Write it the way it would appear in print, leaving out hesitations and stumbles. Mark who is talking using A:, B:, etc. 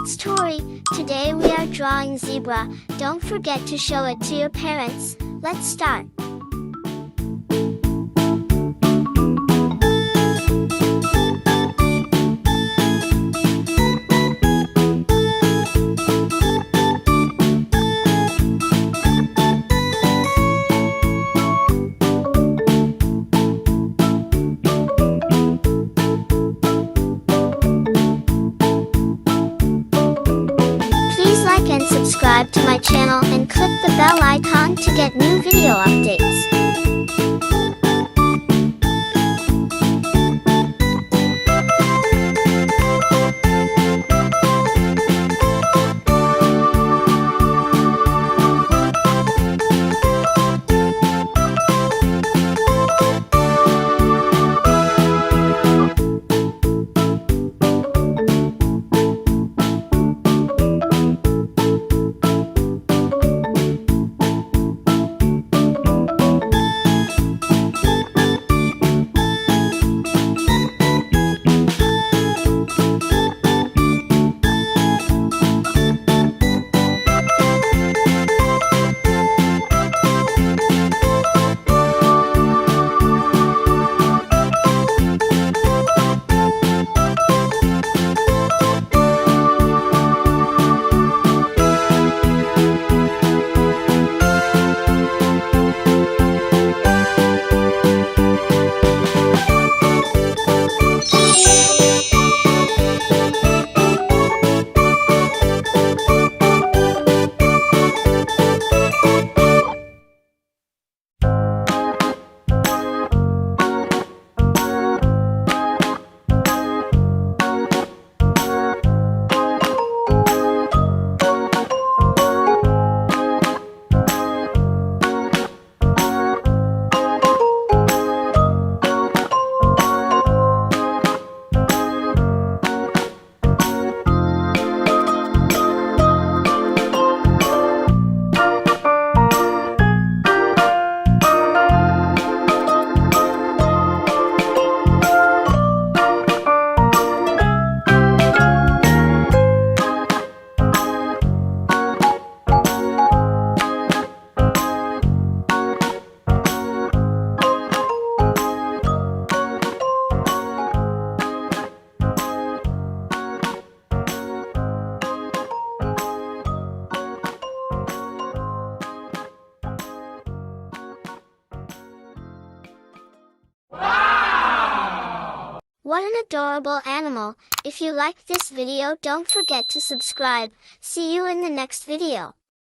A: it's Tori. Today we are drawing zebra. Don't forget to show it to your parents. Let's start. And subscribe to my channel and click the bell icon to get new video updates. What an adorable animal! If you liked this video, don't forget to subscribe. See you in the next video.